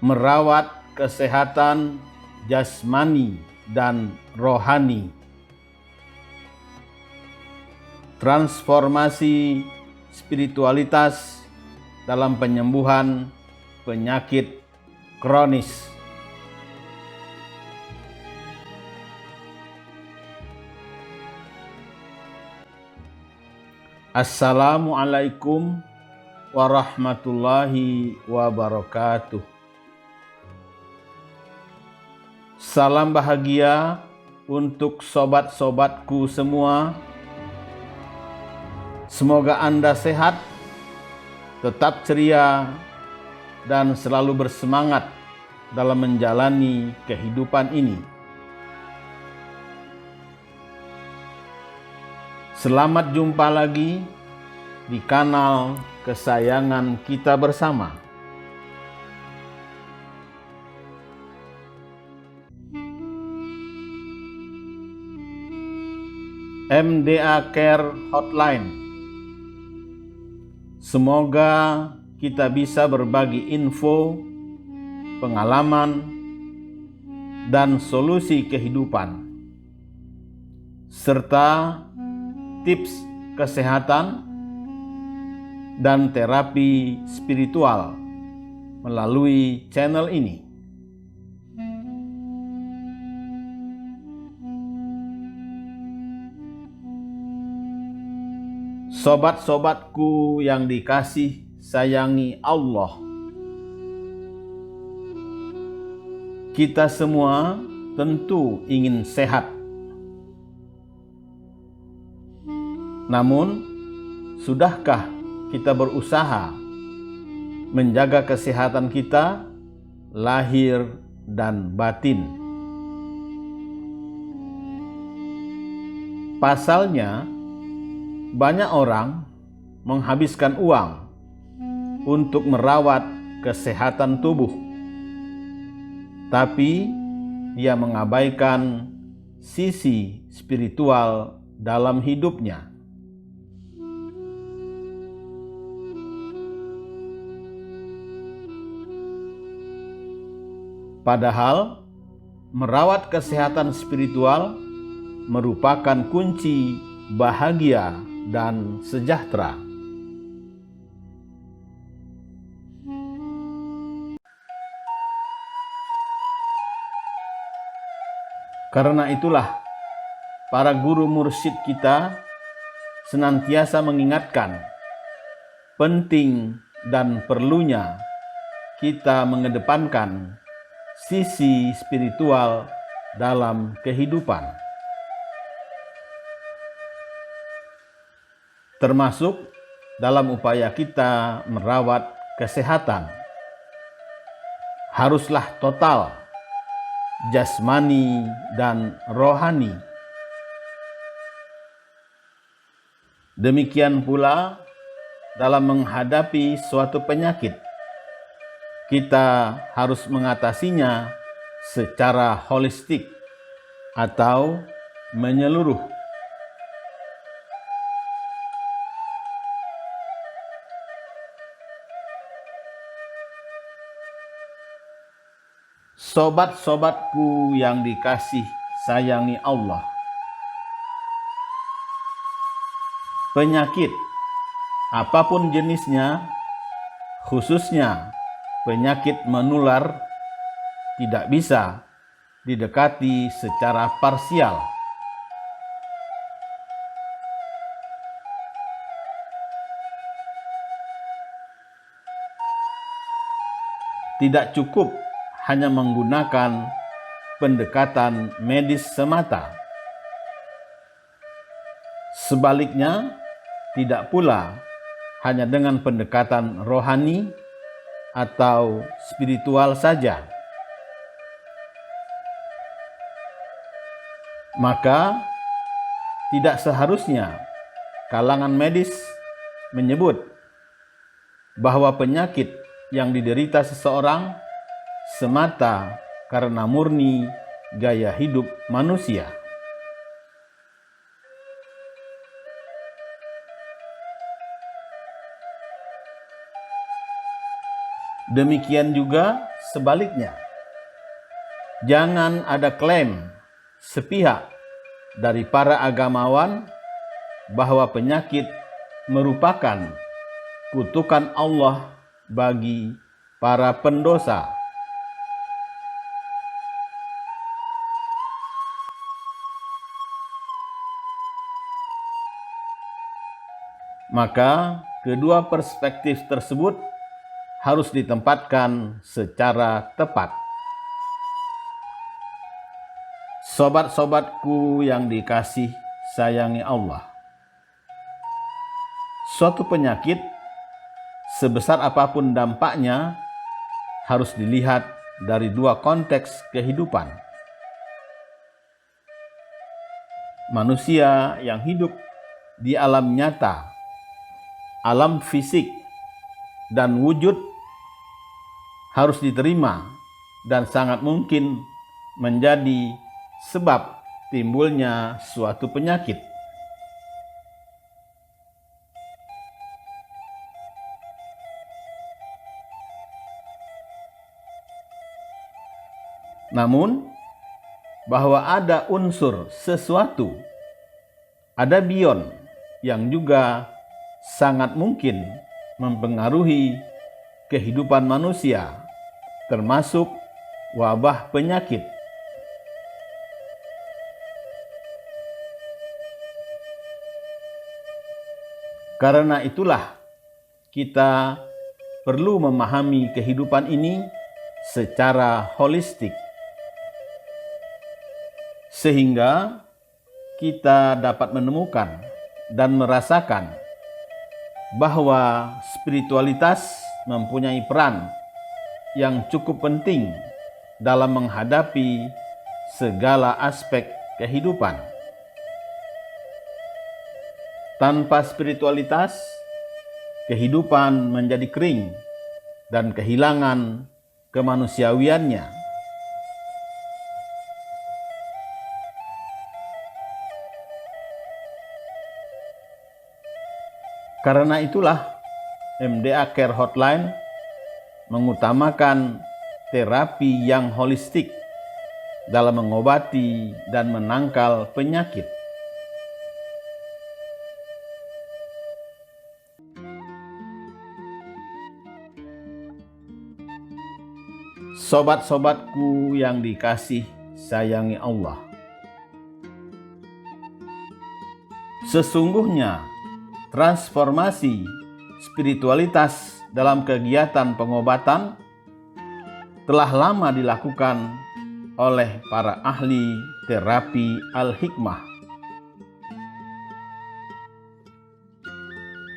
merawat kesehatan jasmani dan rohani, transformasi spiritualitas dalam penyembuhan penyakit kronis. Assalamualaikum warahmatullahi wabarakatuh. Salam bahagia untuk sobat-sobatku semua. Semoga Anda sehat, tetap ceria, dan selalu bersemangat dalam menjalani kehidupan ini. Selamat jumpa lagi di kanal kesayangan kita bersama. MDA Care Hotline. Semoga kita bisa berbagi info, pengalaman, dan solusi kehidupan, serta tips kesehatan dan terapi spiritual melalui channel ini. Sobat-sobatku yang dikasih sayangi Allah, kita semua tentu ingin sehat. Namun, sudahkah kita berusaha menjaga kesehatan kita, lahir dan batin? Pasalnya, banyak orang menghabiskan uang untuk merawat kesehatan tubuh, tapi dia mengabaikan sisi spiritual dalam hidupnya. Padahal, merawat kesehatan spiritual merupakan kunci bahagia dan sejahtera. Karena itulah, para guru mursyid kita senantiasa mengingatkan penting dan perlunya kita mengedepankan sisi spiritual dalam kehidupan, termasuk dalam upaya kita merawat kesehatan. Haruslah total, jasmani dan rohani. Demikian pula dalam menghadapi suatu penyakit, kita harus mengatasinya secara holistik atau menyeluruh. Sobat-sobatku yang dikasih sayangi Allah, penyakit apapun jenisnya, khususnya penyakit menular, tidak bisa didekati secara parsial. Tidak cukup hanya menggunakan pendekatan medis semata. Sebaliknya, tidak pula hanya dengan pendekatan rohani atau spiritual saja. Maka, tidak seharusnya kalangan medis menyebut bahwa penyakit yang diderita seseorang semata karena murni gaya hidup manusia. Demikian juga sebaliknya. Jangan ada klaim sepihak dari para agamawan bahwa penyakit merupakan kutukan Allah bagi para pendosa. Maka kedua perspektif tersebut harus ditempatkan secara tepat. Sobat-sobatku yang dikasih sayangi Allah, suatu penyakit sebesar apapun dampaknya harus dilihat dari dua konteks kehidupan. Manusia yang hidup di alam nyata, alam fisik, dan wujud harus diterima dan sangat mungkin menjadi sebab timbulnya suatu penyakit. Namun, bahwa ada unsur sesuatu, ada bion yang juga sangat mungkin mempengaruhi kehidupan manusia, termasuk wabah penyakit. Karena itulah kita perlu memahami kehidupan ini secara holistik, sehingga kita dapat menemukan dan merasakan bahwa spiritualitas mempunyai peran yang cukup penting dalam menghadapi segala aspek kehidupan. Tanpa spiritualitas, kehidupan menjadi kering dan kehilangan kemanusiawiannya. Karena itulah MDA Care Hotline mengutamakan terapi yang holistik dalam mengobati dan menangkal penyakit. Sobat-sobatku yang dikasih sayangi Allah, sesungguhnya transformasi spiritualitas dalam kegiatan pengobatan telah lama dilakukan oleh para ahli terapi Al-Hikmah.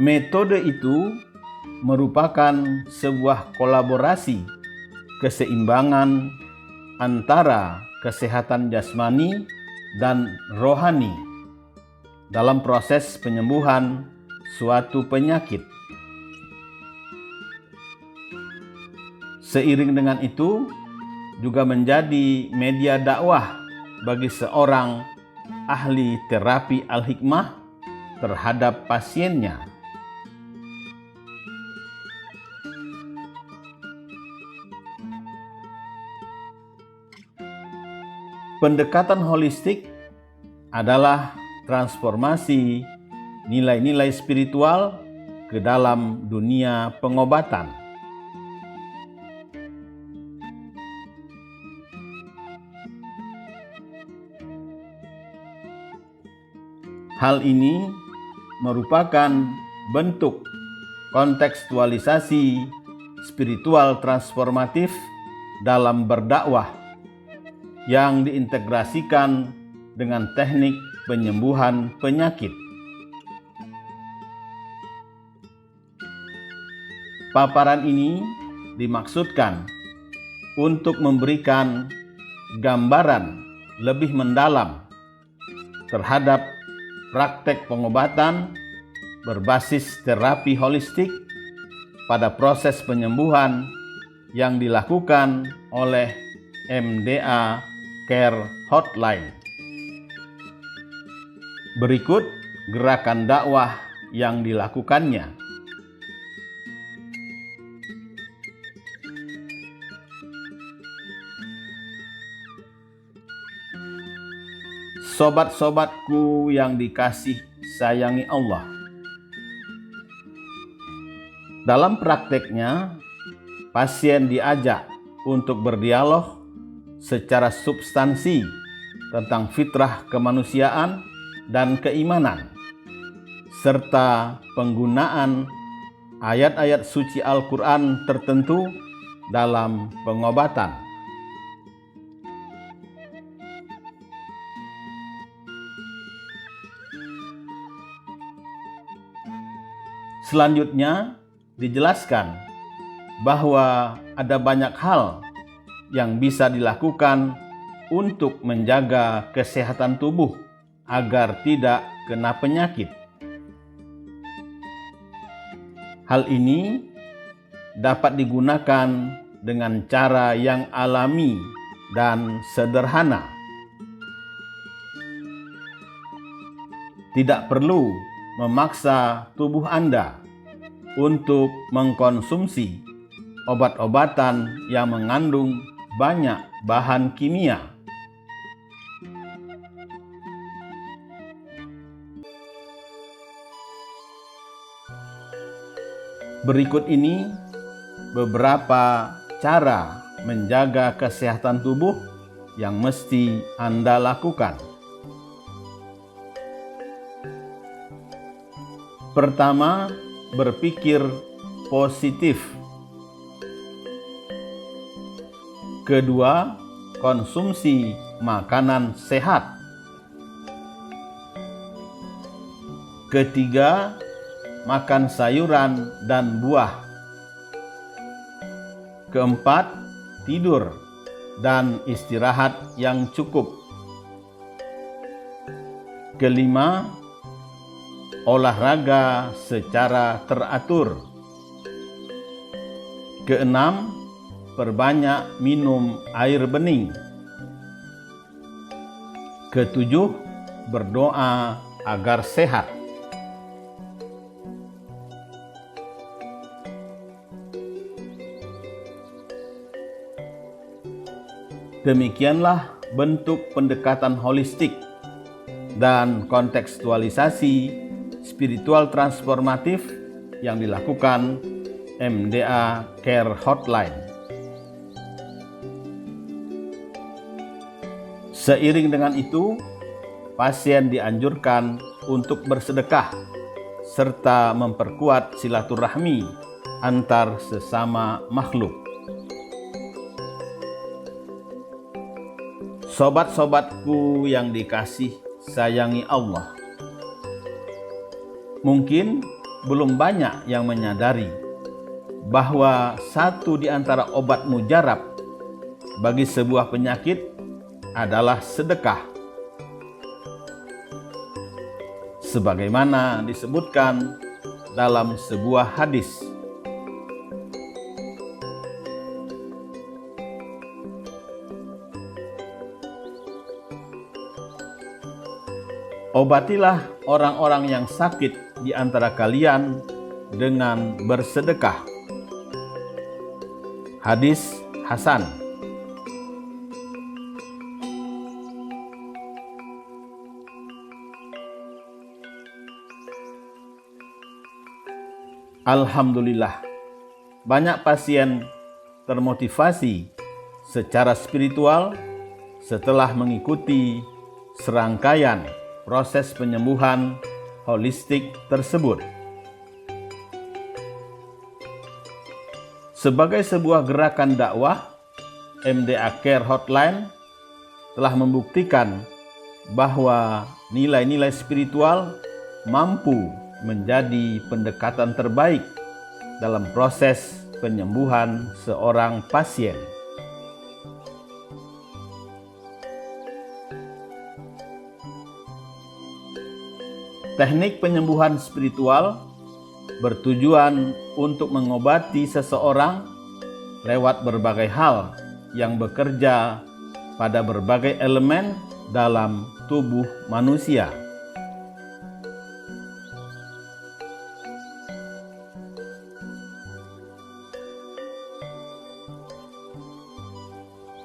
Metode itu merupakan sebuah kolaborasi keseimbangan antara kesehatan jasmani dan rohani dalam proses penyembuhan suatu penyakit. Seiring dengan itu, juga menjadi media dakwah bagi seorang ahli terapi Al-Hikmah terhadap pasiennya. Pendekatan holistik adalah transformasi nilai-nilai spiritual ke dalam dunia pengobatan. Hal ini merupakan bentuk kontekstualisasi spiritual transformatif dalam berdakwah yang diintegrasikan dengan teknik penyembuhan penyakit. Paparan ini dimaksudkan untuk memberikan gambaran lebih mendalam terhadap praktek pengobatan berbasis terapi holistik pada proses penyembuhan yang dilakukan oleh MDA Care Hotline. Berikut gerakan dakwah yang dilakukannya. Sobat-sobatku yang dikasih sayangi Allah. Dalam prakteknya, pasien diajak untuk berdialog secara substansi tentang fitrah kemanusiaan dan keimanan, serta penggunaan ayat-ayat suci Al-Quran tertentu dalam pengobatan. Selanjutnya dijelaskan bahwa ada banyak hal yang bisa dilakukan untuk menjaga kesehatan tubuh agar tidak kena penyakit. Hal ini dapat digunakan dengan cara yang alami dan sederhana. Tidak perlu memaksa tubuh Anda untuk mengkonsumsi obat-obatan yang mengandung banyak bahan kimia. Berikut ini beberapa cara menjaga kesehatan tubuh yang mesti Anda lakukan. Pertama, berpikir positif. Kedua, konsumsi makanan sehat. Ketiga, makan sayuran dan buah. Keempat, tidur dan istirahat yang cukup. Kelima, olahraga secara teratur. Keenam, perbanyak minum air bening. Ketujuh, berdoa agar sehat. Demikianlah bentuk pendekatan holistik dan kontekstualisasi spiritual transformatif yang dilakukan MDA Care Hotline. Seiring dengan itu, pasien dianjurkan untuk bersedekah serta memperkuat silaturahmi antar sesama makhluk. Sobat-sobatku yang dikasih sayangi Allah. Mungkin belum banyak yang menyadari bahwa satu di antara obat mujarab bagi sebuah penyakit adalah sedekah. Sebagaimana disebutkan dalam sebuah hadis. Obatilah orang-orang yang sakit di antara kalian dengan bersedekah. Hadis Hasan. Alhamdulillah, banyak pasien termotivasi secara spiritual setelah mengikuti serangkaian proses penyembuhan holistik tersebut. Sebagai sebuah gerakan dakwah, MDA Care Hotline telah membuktikan bahwa nilai-nilai spiritual mampu menjadi pendekatan terbaik dalam proses penyembuhan seorang pasien. Teknik penyembuhan spiritual bertujuan untuk mengobati seseorang lewat berbagai hal yang bekerja pada berbagai elemen dalam tubuh manusia.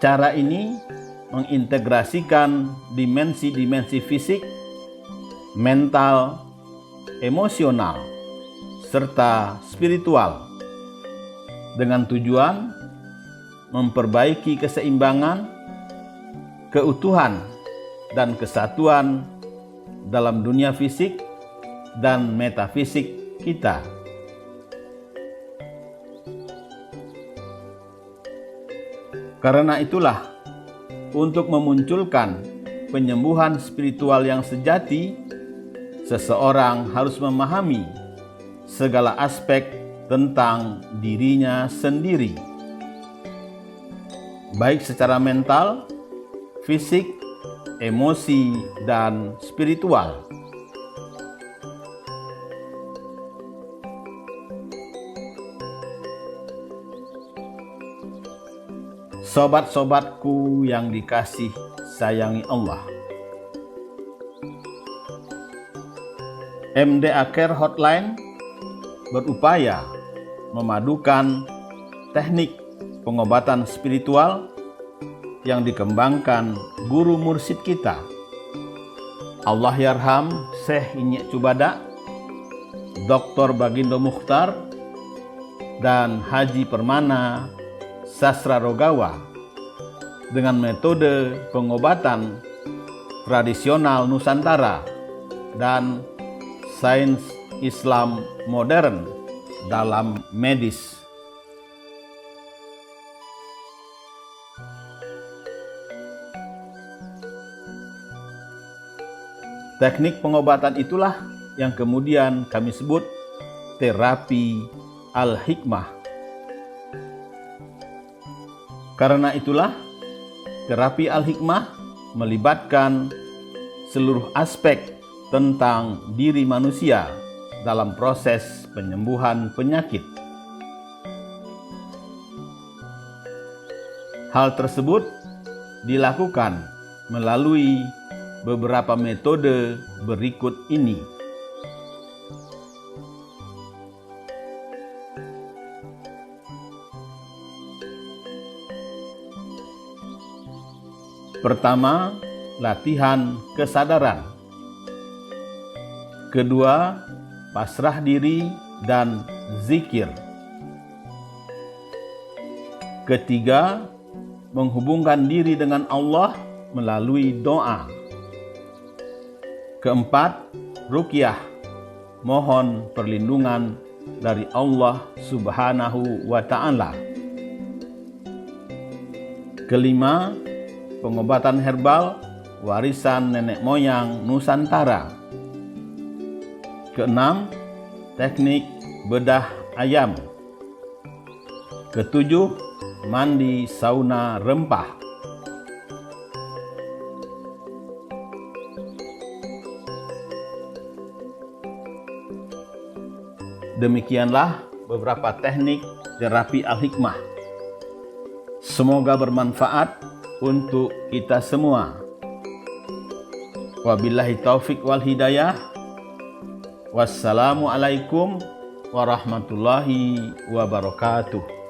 Cara ini mengintegrasikan dimensi-dimensi fisik, mental, emosional, serta spiritual dengan tujuan memperbaiki keseimbangan, keutuhan, dan kesatuan dalam dunia fisik dan metafisik kita. Karena itulah, untuk memunculkan penyembuhan spiritual yang sejati, seseorang harus memahami segala aspek tentang dirinya sendiri, baik secara mental, fisik, emosi, dan spiritual. Sobat-sobatku yang dikasih sayangi Allah, MDA Care Hotline berupaya memadukan teknik pengobatan spiritual yang dikembangkan guru mursyid kita, Allahyarham Syekh Inyek Cubada, Dr. Bagindo Mukhtar, dan Haji Permana Sasrarogawa dengan metode pengobatan tradisional Nusantara dan sains Islam modern dalam medis. Teknik pengobatan itulah yang kemudian kami sebut terapi al-hikmah. Karena itulah, terapi al-hikmah melibatkan seluruh aspek tentang diri manusia dalam proses penyembuhan penyakit. Hal tersebut dilakukan melalui beberapa metode berikut ini. Pertama, latihan kesadaran. Kedua, pasrah diri dan zikir. Ketiga, menghubungkan diri dengan Allah melalui doa. Keempat, ruqyah, mohon perlindungan dari Allah Subhanahu wa Ta'ala. Kelima, pengobatan herbal warisan nenek moyang Nusantara. Keenam, teknik bedah ayam. Ketujuh, mandi sauna rempah. Demikianlah beberapa teknik terapi al-hikmah. Semoga bermanfaat untuk kita semua. Wabillahi taufik wal hidayah. Wassalamualaikum warahmatullahi wabarakatuh.